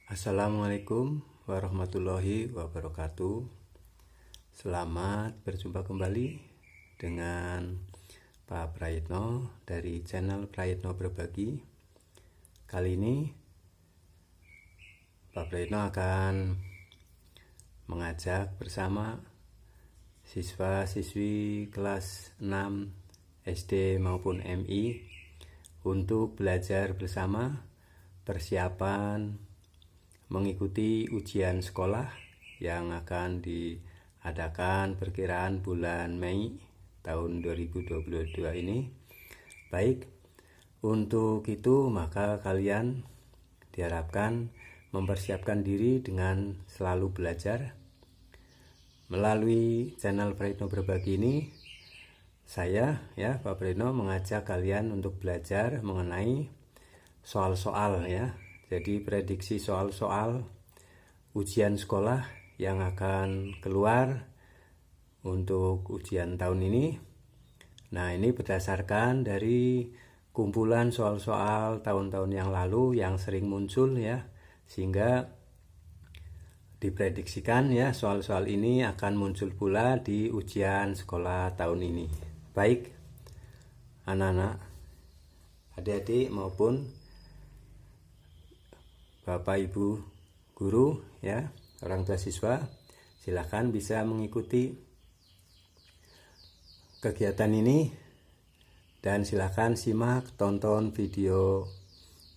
Assalamualaikum warahmatullahi wabarakatuh. Selamat berjumpa kembali dengan Pak Prayitno dari channel Prayitno Berbagi. Kali ini Pak Prayitno akan mengajak bersama siswa-siswi kelas 6 SD maupun MI untuk belajar bersama persiapan mengikuti ujian sekolah yang akan diadakan perkiraan bulan Mei tahun 2022 ini. Baik, untuk itu maka kalian diharapkan mempersiapkan diri dengan selalu belajar. Melalui channel Prayitno Berbagi ini, saya Pak Prayitno mengajak kalian untuk belajar mengenai soal-soal Jadi prediksi soal-soal ujian sekolah yang akan keluar untuk ujian tahun ini. Nah, ini berdasarkan dari kumpulan soal-soal tahun-tahun yang lalu yang sering muncul sehingga diprediksikan soal-soal ini akan muncul pula di ujian sekolah tahun ini. Baik, anak-anak, adik-adik maupun Bapak Ibu guru orang tua siswa, silakan bisa mengikuti kegiatan ini dan silakan simak tonton video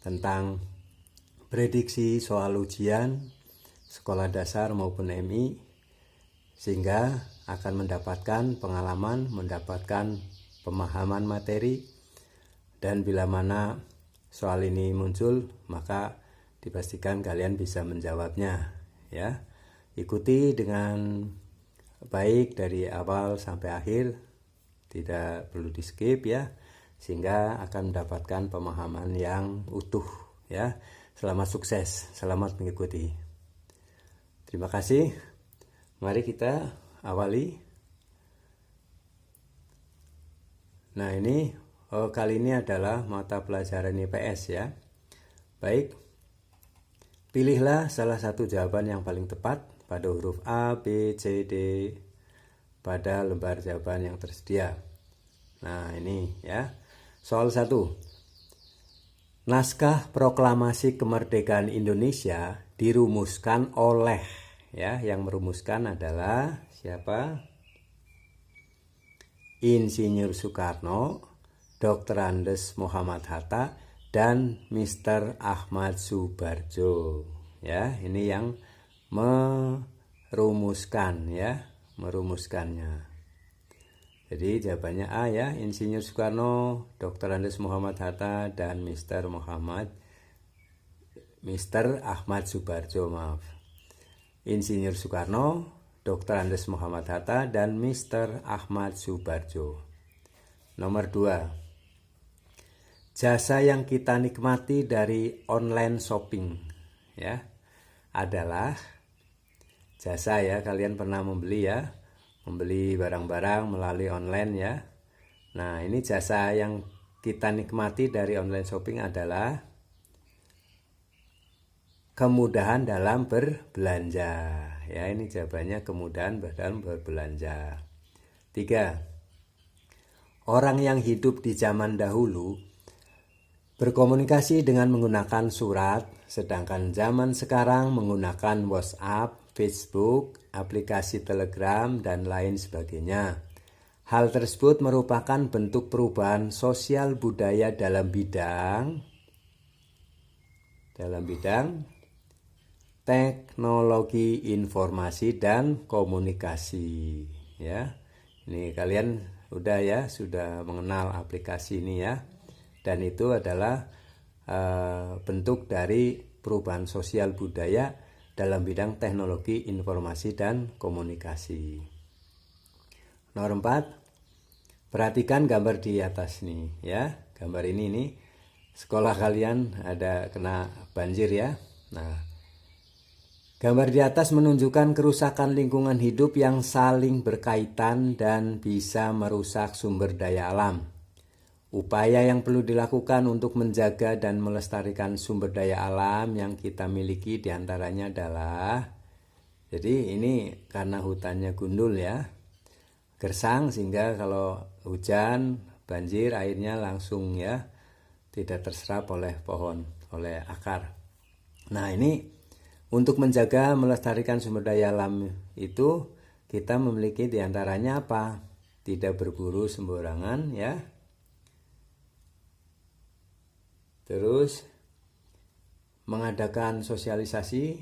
tentang prediksi soal ujian sekolah dasar maupun MI, sehingga akan mendapatkan pengalaman, mendapatkan pemahaman materi, dan bila mana soal ini muncul maka dipastikan kalian bisa menjawabnya Ikuti dengan baik dari awal sampai akhir, tidak perlu di skip sehingga akan mendapatkan pemahaman yang utuh Selamat sukses, selamat mengikuti. Terima kasih. Mari kita awali. Nah, ini kali ini adalah mata pelajaran IPS Baik. Pilihlah salah satu jawaban yang paling tepat pada huruf A, B, C, D pada lembar jawaban yang tersedia. Nah, ini Soal 1. Naskah Proklamasi Kemerdekaan Indonesia dirumuskan oleh yang merumuskan adalah siapa? Insinyur Soekarno, Dr. Andes Muhammad Hatta, dan Mr. Ahmad Subarjo. Ini yang merumuskan merumuskannya. Jadi jawabannya A Insinyur Soekarno, Dr. Andes Muhammad Hatta, dan Mr. Ahmad Subarjo, Insinyur Soekarno, Dr. Andes Muhammad Hatta, dan Mr. Ahmad Subarjo. Nomor 2. Jasa yang kita nikmati dari online shopping adalah jasa kalian pernah membeli membeli barang-barang melalui online Nah, ini jasa yang kita nikmati dari online shopping adalah kemudahan dalam berbelanja. Ini jawabannya kemudahan dalam berbelanja. 3. Orang yang hidup di zaman dahulu berkomunikasi dengan menggunakan surat, sedangkan zaman sekarang menggunakan WhatsApp, Facebook, aplikasi Telegram, dan lain sebagainya. Hal tersebut merupakan bentuk perubahan sosial budaya dalam bidang teknologi informasi dan komunikasi. Ini kalian sudah mengenal aplikasi ini dan itu adalah bentuk dari perubahan sosial budaya dalam bidang teknologi informasi dan komunikasi. Nomor 4, perhatikan gambar di atas nih Gambar ini sekolah kalian ada kena banjir Nah, gambar di atas menunjukkan kerusakan lingkungan hidup yang saling berkaitan dan bisa merusak sumber daya alam. Upaya yang perlu dilakukan untuk menjaga dan melestarikan sumber daya alam yang kita miliki diantaranya adalah, jadi ini karena hutannya gundul ya, gersang, sehingga kalau hujan, banjir, airnya langsung ya, tidak terserap oleh pohon, oleh akar. Nah ini untuk menjaga melestarikan sumber daya alam itu kita memiliki diantaranya apa? Tidak berburu sembarangan ya. Terus mengadakan sosialisasi,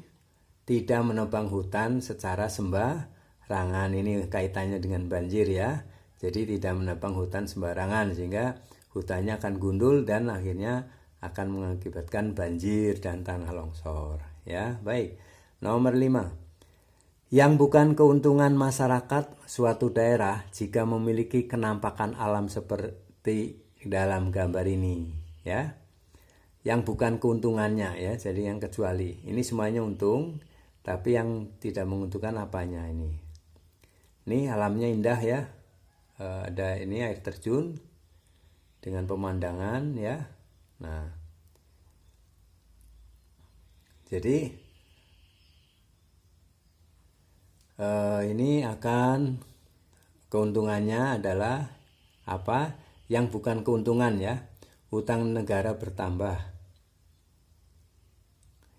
tidak menebang hutan secara sembarangan. Ini kaitannya dengan banjir ya. Jadi tidak menebang hutan sembarangan sehingga hutannya akan gundul dan akhirnya akan mengakibatkan banjir dan tanah longsor ya. Baik. Nomor 5. Yang bukan keuntungan masyarakat suatu daerah jika memiliki kenampakan alam seperti dalam gambar ini ya. Yang bukan keuntungannya ya, jadi yang kecuali. Ini semuanya untung, tapi yang tidak menguntungkan apanya ini. Ini alamnya indah ya. Ada ini air terjun dengan pemandangan ya. Nah, jadi ini akan keuntungannya adalah apa? Yang bukan keuntungan ya. Utang negara bertambah.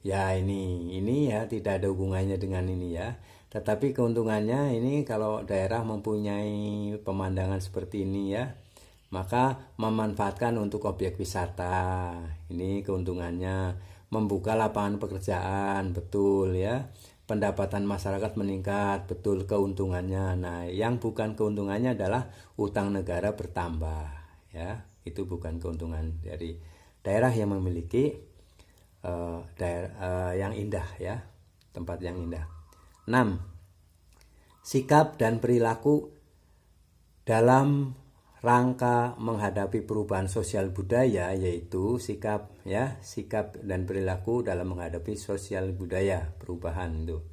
Ya ini ya tidak ada hubungannya dengan ini ya. Tetapi keuntungannya ini kalau daerah mempunyai pemandangan seperti ini ya, maka memanfaatkan untuk objek wisata. Ini keuntungannya, membuka lapangan pekerjaan, betul ya. Pendapatan masyarakat meningkat, betul keuntungannya. Nah, yang bukan keuntungannya adalah utang negara bertambah ya. Itu bukan keuntungan dari daerah yang memiliki daerah yang indah ya, tempat yang indah. 6. Sikap dan perilaku dalam rangka menghadapi perubahan sosial budaya, yaitu sikap dan perilaku dalam menghadapi sosial budaya, perubahan itu.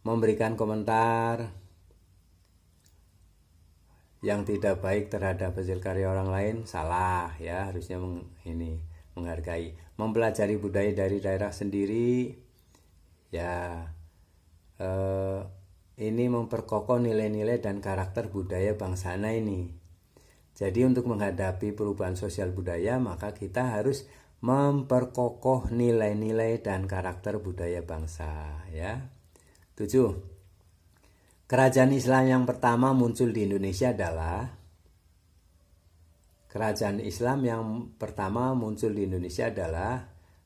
Memberikan komentar yang tidak baik terhadap hasil karya orang lain salah ya, harusnya menghargai. Mempelajari budaya dari daerah sendiri ya, ini memperkokoh nilai-nilai dan karakter budaya bangsana ini. Jadi untuk menghadapi perubahan sosial budaya, maka kita harus memperkokoh nilai-nilai dan karakter budaya bangsa ya. 7. Kerajaan Islam yang pertama muncul di Indonesia adalah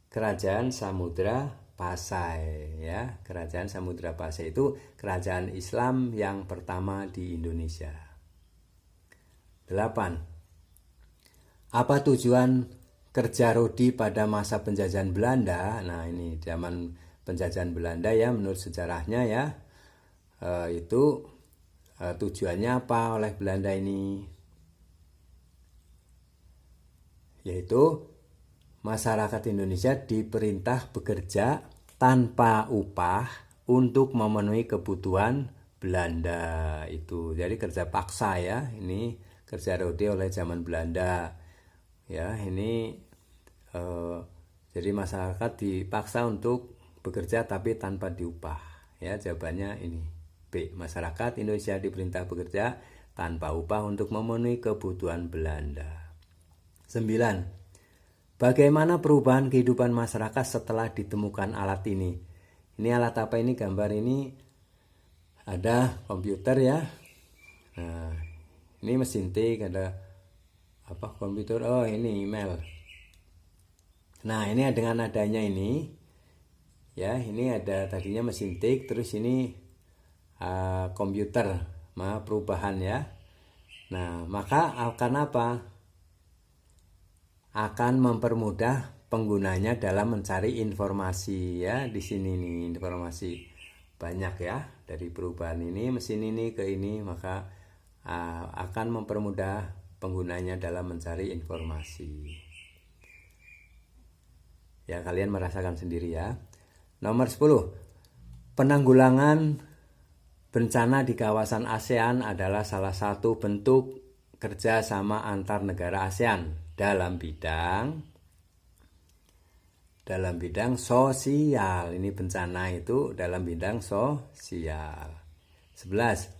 Kerajaan Samudra Pasai ya. Kerajaan Samudra Pasai itu kerajaan Islam yang pertama di Indonesia. 8. Apa tujuan kerja rodi pada masa penjajahan Belanda? Nah, ini zaman penjajahan Belanda ya, menurut sejarahnya ya. Itu tujuannya apa oleh Belanda ini? Yaitu masyarakat Indonesia diperintah bekerja tanpa upah untuk memenuhi kebutuhan Belanda itu. Jadi kerja paksa ya, ini kerja rodi oleh zaman Belanda ya. Ini jadi masyarakat dipaksa untuk bekerja tapi tanpa diupah ya. Jawabannya ini B. Masyarakat Indonesia diperintah bekerja tanpa upah untuk memenuhi kebutuhan Belanda. 9. Bagaimana perubahan kehidupan masyarakat setelah ditemukan alat ini? Ini alat apa ini? Gambar ini ada komputer ya. Nah, ini mesin tik, ada apa komputer? Oh, ini email. Nah, ini dengan adanya ini ya, ini ada tadinya mesin tik, terus ini komputer, perubahan ya. Nah, maka akan apa? Akan mempermudah penggunanya dalam mencari informasi ya. Di sini nih informasi banyak ya, dari perubahan ini, mesin ini ke ini, maka akan mempermudah penggunanya dalam mencari informasi. Ya, kalian merasakan sendiri ya. Nomor 10. Penanggulangan bencana di kawasan ASEAN adalah salah satu bentuk kerjasama antar negara ASEAN dalam bidang sosial. Ini bencana itu dalam bidang sosial. 11.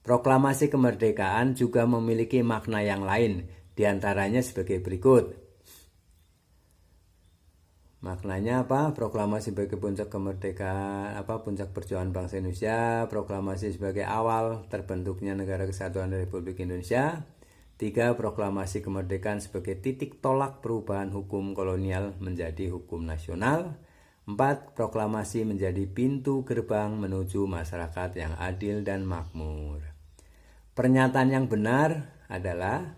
Proklamasi kemerdekaan juga memiliki makna yang lain, diantaranya sebagai berikut. Maknanya apa? Proklamasi sebagai puncak kemerdekaan, puncak perjuangan bangsa Indonesia. Proklamasi sebagai awal terbentuknya Negara Kesatuan Republik Indonesia. 3. Proklamasi kemerdekaan sebagai titik tolak perubahan hukum kolonial menjadi hukum nasional. 4. Proklamasi menjadi pintu gerbang menuju masyarakat yang adil dan makmur. Pernyataan yang benar adalah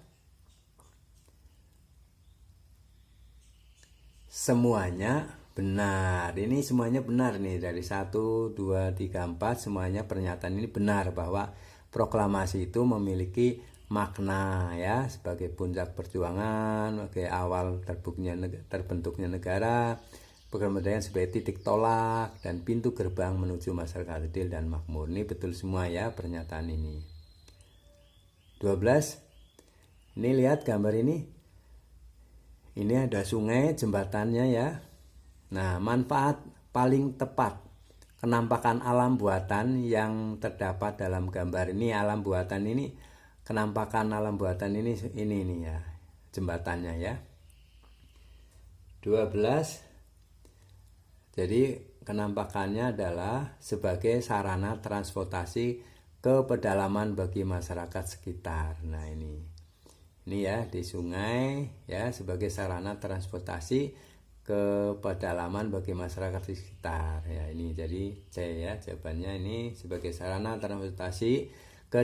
semuanya benar. Ini semuanya benar nih, dari 1, 2, 3, 4 semuanya pernyataan ini benar bahwa proklamasi itu memiliki makna ya, sebagai puncak perjuangan, sebagai awal terbentuknya negara, kemerdekaan sebagai titik tolak dan pintu gerbang menuju masyarakat adil dan makmur. Ini betul semua ya pernyataan ini. 12. Ini lihat gambar ini. Ini ada sungai, jembatannya ya. Nah, manfaat paling tepat kenampakan alam buatan yang terdapat dalam gambar ini. Alam buatan ini, kenampakan alam buatan ini nih ya, jembatannya ya. 12. Jadi kenampakannya adalah sebagai sarana transportasi ke pedalaman bagi masyarakat sekitar. Nah ini ya di sungai ya, sebagai sarana transportasi ke pedalaman bagi masyarakat sekitar ya. Ini jadi C ya, jawabannya ini sebagai sarana transportasi ke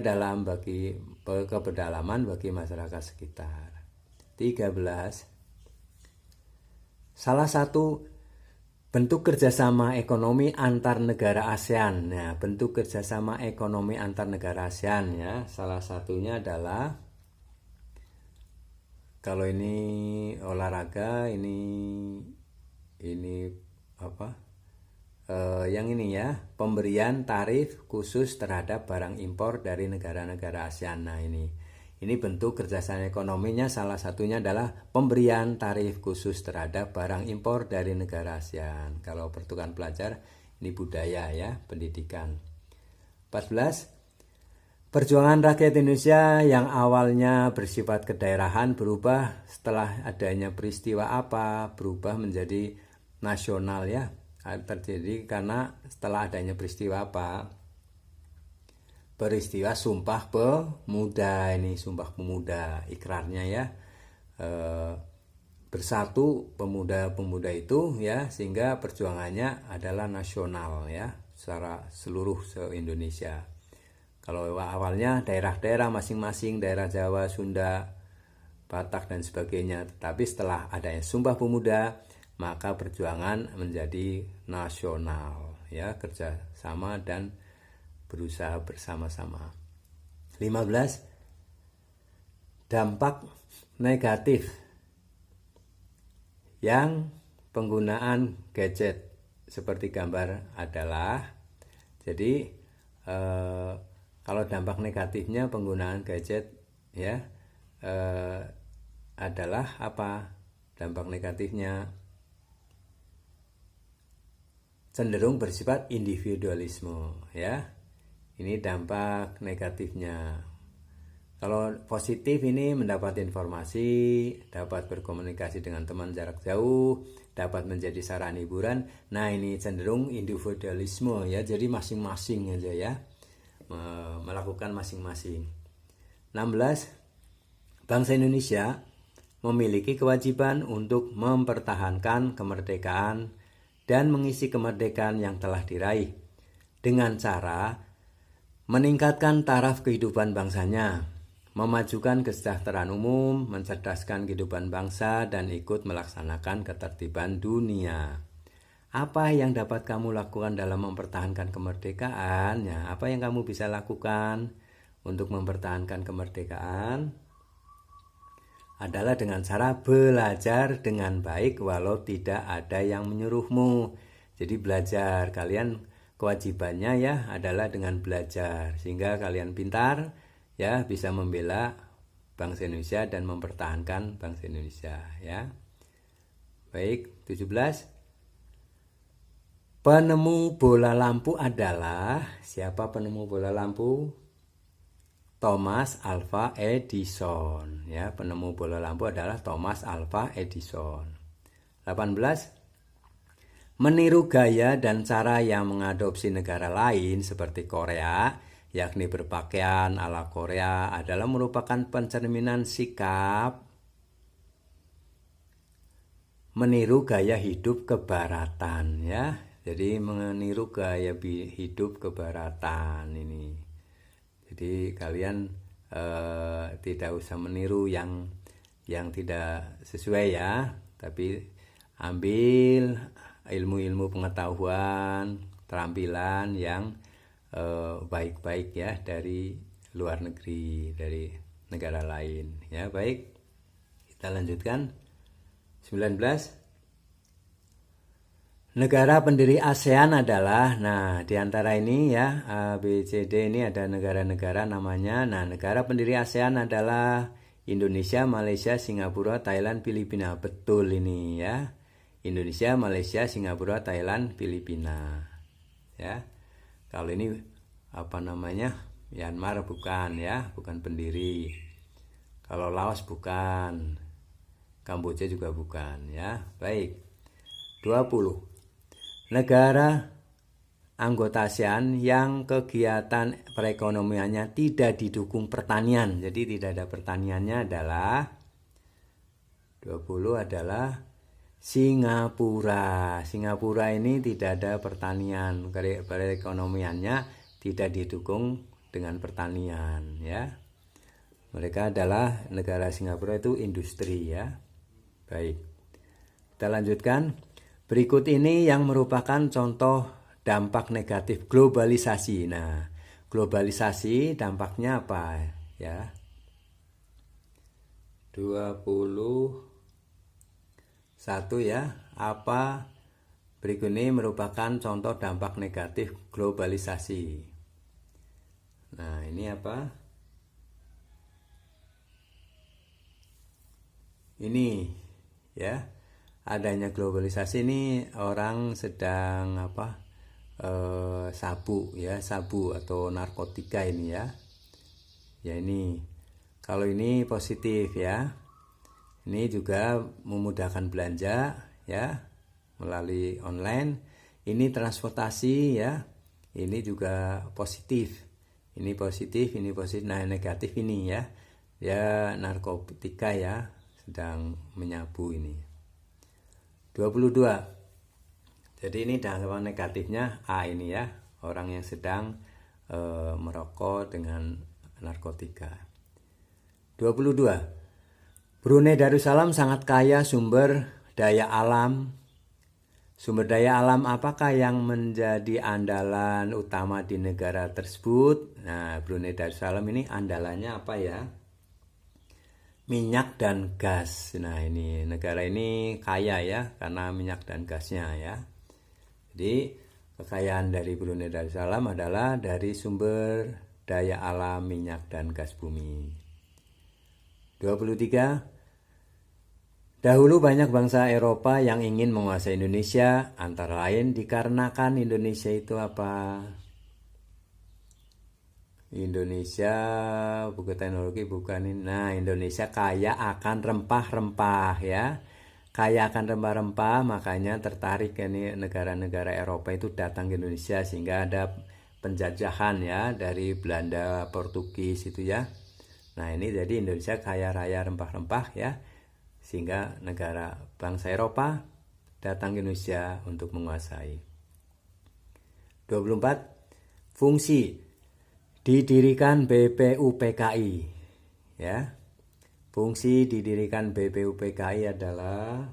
pedalaman bagi masyarakat sekitar. 13. Salah satu bentuk kerjasama ekonomi antar negara ASEAN. Nah, bentuk kerjasama ekonomi antar negara ASEAN ya, salah satunya adalah, kalau ini olahraga, ini apa? Yang ini ya, pemberian tarif khusus terhadap barang impor dari negara-negara ASEAN. Nah ini bentuk kerjasama ekonominya, salah satunya adalah pemberian tarif khusus terhadap barang impor dari negara ASEAN. Kalau pertukaran pelajar, ini budaya ya, pendidikan. 14. Perjuangan rakyat Indonesia yang awalnya bersifat kedaerahan berubah setelah adanya peristiwa apa? Berubah menjadi nasional ya. Terjadi karena setelah adanya peristiwa apa? Peristiwa Sumpah Pemuda. Ini Sumpah Pemuda, ikrarnya ya, bersatu pemuda-pemuda itu ya, sehingga perjuangannya adalah nasional ya, secara seluruh se-Indonesia. Kalau awalnya daerah-daerah masing-masing, daerah Jawa, Sunda, Batak dan sebagainya, tetapi setelah adanya Sumpah Pemuda maka perjuangan menjadi nasional ya, kerjasama dan berusaha bersama-sama. 15. Dampak negatif yang penggunaan gadget seperti gambar adalah, jadi kalau dampak negatifnya penggunaan gadget ya, adalah apa? Dampak negatifnya cenderung bersifat individualisme ya. Ini dampak negatifnya. Kalau positif ini mendapat informasi, dapat berkomunikasi dengan teman jarak jauh, dapat menjadi sarana hiburan. Nah ini cenderung individualisme ya, jadi masing-masing aja ya, melakukan masing-masing. 16. Bangsa Indonesia memiliki kewajiban untuk mempertahankan kemerdekaan dan mengisi kemerdekaan yang telah diraih dengan cara meningkatkan taraf kehidupan bangsanya, memajukan kesejahteraan umum, mencerdaskan kehidupan bangsa, dan ikut melaksanakan ketertiban dunia. Apa yang dapat kamu lakukan dalam mempertahankan kemerdekaan? Ya, apa yang kamu bisa lakukan untuk mempertahankan kemerdekaan? Adalah dengan cara belajar dengan baik walau tidak ada yang menyuruhmu. Jadi belajar, kalian kewajibannya ya adalah dengan belajar, sehingga kalian pintar ya, bisa membela bangsa Indonesia dan mempertahankan bangsa Indonesia, ya. Baik, 17. Penemu bola lampu adalah siapa penemu bola lampu? Thomas Alva Edison, ya. Penemu bola lampu adalah Thomas Alva Edison. 18. Meniru gaya dan cara yang mengadopsi negara lain seperti Korea, yakni berpakaian ala Korea, adalah merupakan pencerminan sikap meniru gaya hidup kebaratan, ya. Jadi meniru gaya hidup kebaratan ini. Jadi kalian tidak usah meniru yang tidak sesuai, ya, tapi ambil ilmu-ilmu pengetahuan, keterampilan yang baik-baik, ya, dari luar negeri, dari negara lain, ya. Baik, kita lanjutkan. 19. Negara pendiri ASEAN adalah, nah, diantara ini, ya, A, B, C, D ini ada negara-negara namanya. Nah, negara pendiri ASEAN adalah Indonesia, Malaysia, Singapura, Thailand, Filipina. Betul ini, ya. Indonesia, Malaysia, Singapura, Thailand, Filipina, ya. Kalau ini apa namanya? Myanmar bukan, ya, bukan pendiri. Kalau Laos bukan. Kamboja juga bukan, ya. Baik. 20. Negara anggota ASEAN yang kegiatan perekonomiannya tidak didukung pertanian. Jadi tidak ada pertaniannya adalah 20 adalah Singapura. Singapura ini tidak ada pertanian, perekonomiannya tidak didukung dengan pertanian, ya. Mereka adalah negara Singapura itu industri, ya. Baik, kita lanjutkan. Berikut ini yang merupakan contoh dampak negatif globalisasi. Nah, globalisasi dampaknya apa, ya? 21, ya. Apa berikut ini merupakan contoh dampak negatif globalisasi. Nah, ini apa? Ini, ya, adanya globalisasi ini orang sedang apa, sabu, ya, sabu atau narkotika ini, ya. Ya, ini kalau ini positif, ya. Ini juga memudahkan belanja, ya, melalui online. Ini transportasi, ya. Ini juga positif. Ini positif, ini positif. Nah, negatif ini, ya. Ya, narkotika, ya, sedang menyabu ini. 22. Jadi ini dampak negatifnya A ini, ya, orang yang sedang merokok dengan narkotika. 22. Brunei Darussalam sangat kaya sumber daya alam. Sumber daya alam apakah yang menjadi andalan utama di negara tersebut? Nah, Brunei Darussalam ini andalannya apa, ya? Minyak dan gas. Nah, ini negara ini kaya, ya, karena minyak dan gasnya, ya. Jadi kekayaan dari Brunei Darussalam adalah dari sumber daya alam minyak dan gas bumi. 23. Dahulu banyak bangsa Eropa yang ingin menguasai Indonesia, antara lain dikarenakan Indonesia itu apa? Indonesia, buku teknologi bukan ini. Nah, Indonesia kaya akan rempah-rempah, ya. Kaya akan rempah-rempah, makanya tertarik ini negara-negara Eropa itu datang ke Indonesia sehingga ada penjajahan, ya, dari Belanda, Portugis itu, ya. Nah, ini jadi Indonesia kaya raya rempah-rempah, ya. Sehingga negara bangsa Eropa datang ke Indonesia untuk menguasai. 24. Fungsi didirikan BPUPKI, ya. Fungsi didirikan BPUPKI adalah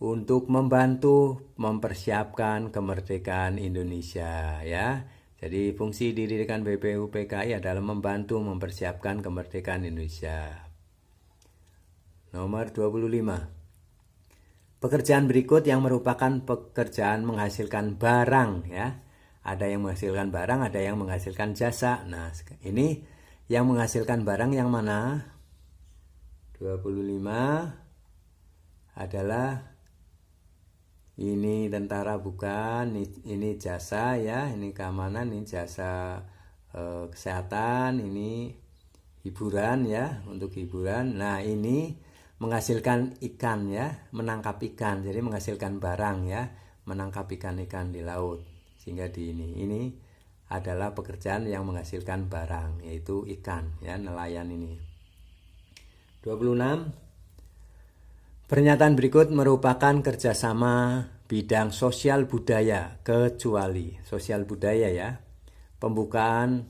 untuk membantu mempersiapkan kemerdekaan Indonesia, ya. Jadi fungsi didirikan BPUPKI adalah membantu mempersiapkan kemerdekaan Indonesia. Nomor 25. Pekerjaan berikut yang merupakan pekerjaan menghasilkan barang, ya. Ada yang menghasilkan barang, ada yang menghasilkan jasa. Nah, ini Yang menghasilkan barang yang mana? 25 adalah ini tentara bukan, ini jasa ya, ini keamanan, ini jasa kesehatan, ini hiburan ya, untuk hiburan. Nah, ini menghasilkan ikan ya, menangkap ikan, jadi menghasilkan barang ya, menangkap ikan-ikan di laut. Sehingga di ini adalah pekerjaan yang menghasilkan barang, yaitu ikan ya, nelayan ini. 26. Pernyataan berikut merupakan kerjasama bidang sosial budaya, kecuali sosial budaya ya. Pembukaan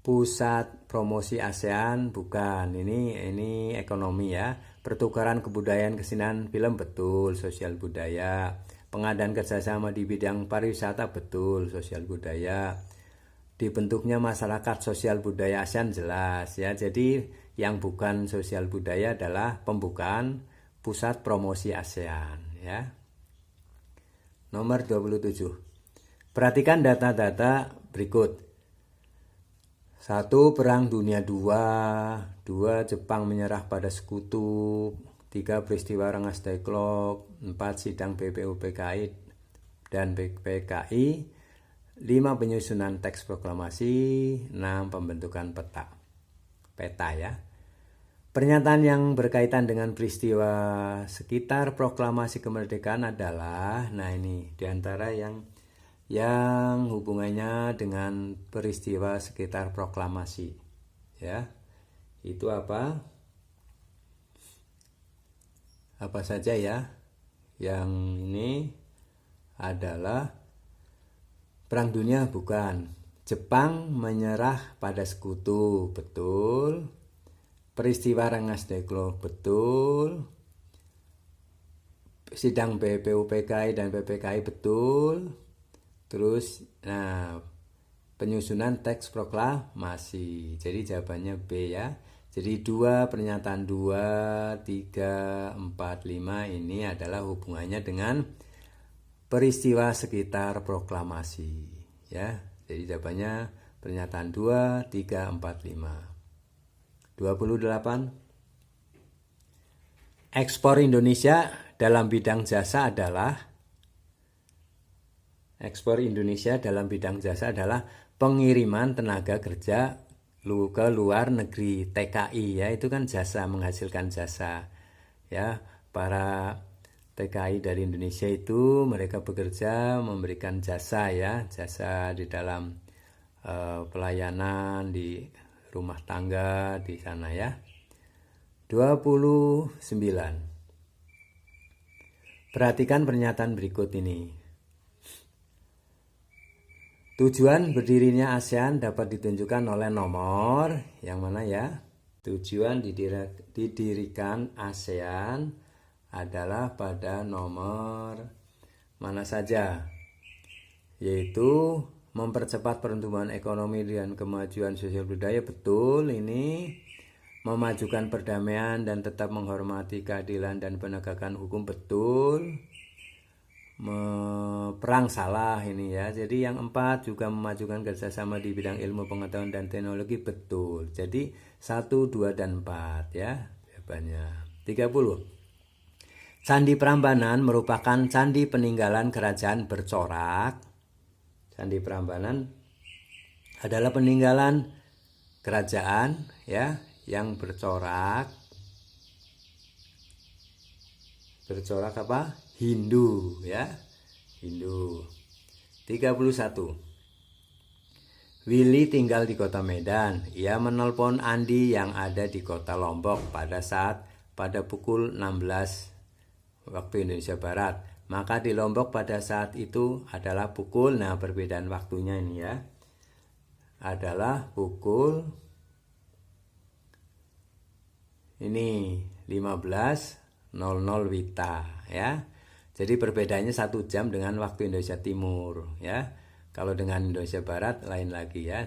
pusat promosi ASEAN bukan, ini ekonomi ya. Pertukaran kebudayaan kesenian film betul, sosial budaya. Pengadaan kerjasama di bidang pariwisata betul, sosial budaya. Dibentuknya masyarakat sosial budaya ASEAN jelas ya. Jadi yang bukan sosial budaya adalah pembukaan pusat promosi ASEAN ya. Nomor 27. Perhatikan data-data berikut. 1. Perang Dunia II. 2. Jepang menyerah pada sekutu. 3. Peristiwa Rengas Dengklok. 4. Sidang BPUPKI dan PKI. 5. Penyusunan teks proklamasi. 6. Pembentukan peta ya. Pernyataan yang berkaitan dengan peristiwa sekitar proklamasi kemerdekaan adalah, nah ini diantara yang hubungannya dengan peristiwa sekitar proklamasi ya. Itu apa saja ya. Yang ini adalah Perang Dunia bukan, Jepang menyerah pada sekutu betul, peristiwa Rengas Dengklok betul, sidang BPUPKI dan PPKI betul. Terus penyusunan teks proklamasi. Jadi jawabannya B ya. Jadi 2, pernyataan 2, 3, 4, 5 ini adalah hubungannya dengan peristiwa sekitar proklamasi ya. Jadi jawabannya pernyataan 2, 3, 4, 5. 28. Ekspor Indonesia dalam bidang jasa adalah pengiriman tenaga kerja ke luar negeri, TKI ya. Itu kan jasa, menghasilkan jasa ya. Para TKI dari Indonesia itu mereka bekerja memberikan jasa ya, jasa di dalam pelayanan di rumah tangga di sana ya. 29. Perhatikan pernyataan berikut ini. Tujuan berdirinya ASEAN dapat ditunjukkan oleh nomor yang mana ya? Tujuan didirikan ASEAN adalah pada nomor mana saja? Yaitu mempercepat pertumbuhan ekonomi dan kemajuan sosial budaya betul ini. Memajukan perdamaian dan tetap menghormati keadilan dan penegakan hukum betul. Perang salah ini ya. Jadi yang 4 juga memajukan kerjasama di bidang ilmu pengetahuan dan teknologi betul. Jadi 1, 2, dan 4 ya jawabannya. 30. Candi Prambanan merupakan candi peninggalan kerajaan bercorak. Candi Prambanan adalah peninggalan kerajaan ya yang bercorak. Bercorak apa? Hindu ya. Hindu. 31. Willy tinggal di kota Medan. Ia menelpon Andi yang ada di kota Lombok pada pukul 16 waktu Indonesia Barat. Maka di Lombok pada saat itu adalah pukul, perbedaan waktunya ini ya, adalah pukul ini 15.00 WITA ya. Jadi perbedaannya 1 jam dengan waktu Indonesia Timur ya. Kalau dengan Indonesia Barat lain lagi ya.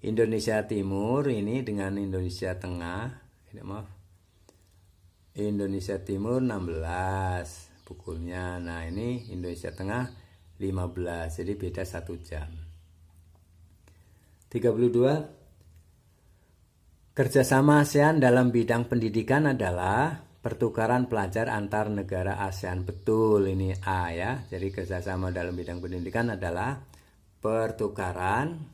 Indonesia Timur ini dengan Indonesia Tengah, Indonesia Timur 16 pukulnya. Nah ini Indonesia Tengah 15, jadi beda 1 jam. 32. Kerjasama ASEAN dalam bidang pendidikan adalah pertukaran pelajar antar negara ASEAN. Betul, ini A ya. Jadi kerjasama dalam bidang pendidikan adalah pertukaran.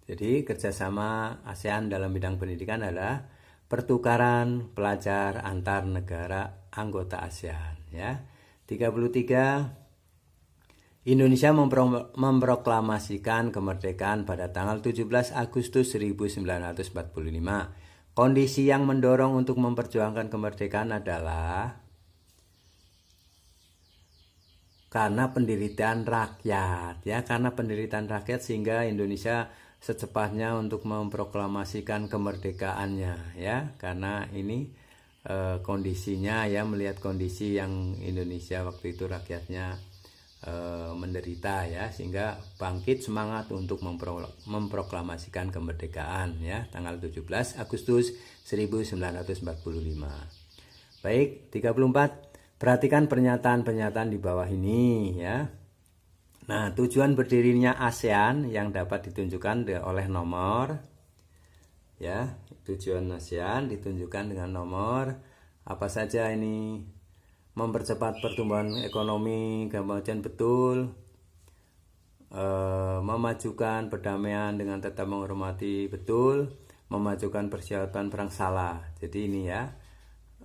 Jadi kerjasama ASEAN dalam bidang pendidikan adalah pertukaran pelajar antar negara anggota ASEAN ya. 33, Indonesia memproklamasikan kemerdekaan pada tanggal 17 Agustus 1945. Kondisi yang mendorong untuk memperjuangkan kemerdekaan adalah karena penderitaan rakyat ya, karena penderitaan rakyat sehingga Indonesia secepatnya untuk memproklamasikan kemerdekaannya ya, karena ini kondisinya ya, melihat kondisi yang Indonesia waktu itu rakyatnya menderita ya, sehingga bangkit semangat untuk memproklamasikan kemerdekaan ya, tanggal 17 Agustus 1945. Baik, 34. Perhatikan pernyataan-pernyataan di bawah ini ya. Nah, tujuan berdirinya ASEAN yang dapat ditunjukkan oleh nomor ya. Tujuan ASEAN ditunjukkan dengan nomor apa saja ini? Mempercepat pertumbuhan ekonomi, kemudian betul, memajukan perdamaian dengan tetap menghormati, betul, memajukan persiapan perang, salah. Jadi ini ya,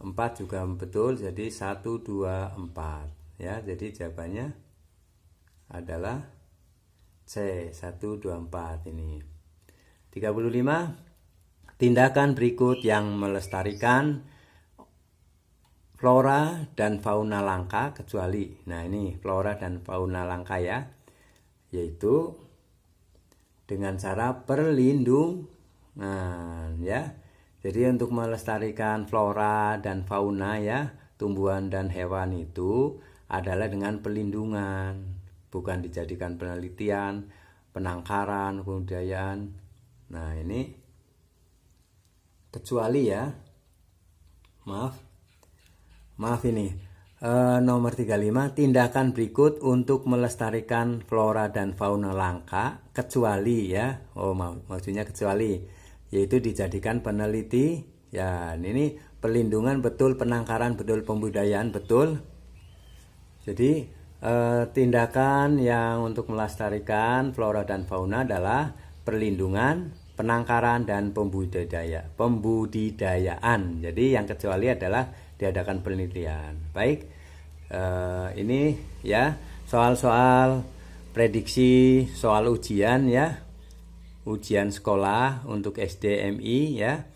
4 juga betul, jadi 1, 2, 4 ya. Jadi jawabannya adalah C, 1, 2, 4 ini. 35. Tindakan berikut yang melestarikan flora dan fauna langka kecuali. Nah, ini flora dan fauna langka ya, yaitu dengan cara perlindungan ya. Jadi untuk melestarikan flora dan fauna ya, tumbuhan dan hewan itu adalah dengan perlindungan, bukan dijadikan penelitian, penangkaran, kebudayaan. Nah, ini kecuali ya. Maaf ini nomor 35, tindakan berikut untuk melestarikan flora dan fauna langka kecuali ya. Oh, maksudnya kecuali, yaitu dijadikan peneliti ya. Ini perlindungan betul, penangkaran betul, pembudayaan betul. Jadi tindakan yang untuk melestarikan flora dan fauna adalah perlindungan, penangkaran, dan pembudidayaan. Jadi yang kecuali adalah diadakan penelitian. Baik, ini ya soal-soal prediksi soal ujian ya, ujian sekolah untuk SD MI ya.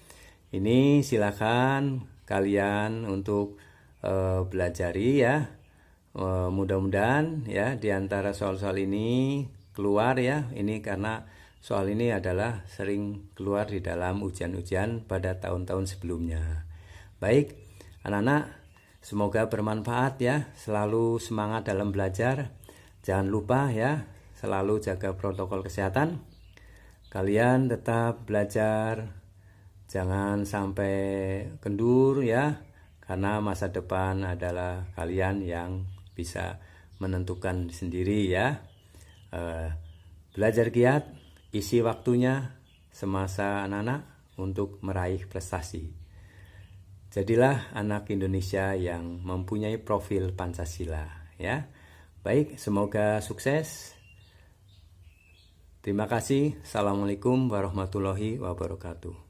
Ini silakan kalian untuk belajari ya. Mudah-mudahan ya di antara soal-soal ini keluar ya, ini karena soal ini adalah sering keluar di dalam ujian-ujian pada tahun-tahun sebelumnya. Baik, anak-anak, semoga bermanfaat ya, selalu semangat dalam belajar. Jangan lupa ya, selalu jaga protokol kesehatan. Kalian tetap belajar, jangan sampai kendur ya, karena masa depan adalah kalian yang bisa menentukan sendiri ya. Belajar giat, isi waktunya semasa anak-anak untuk meraih prestasi. Jadilah anak Indonesia yang mempunyai profil Pancasila ya. Baik, semoga sukses. Terima kasih. Assalamualaikum warahmatullahi wabarakatuh.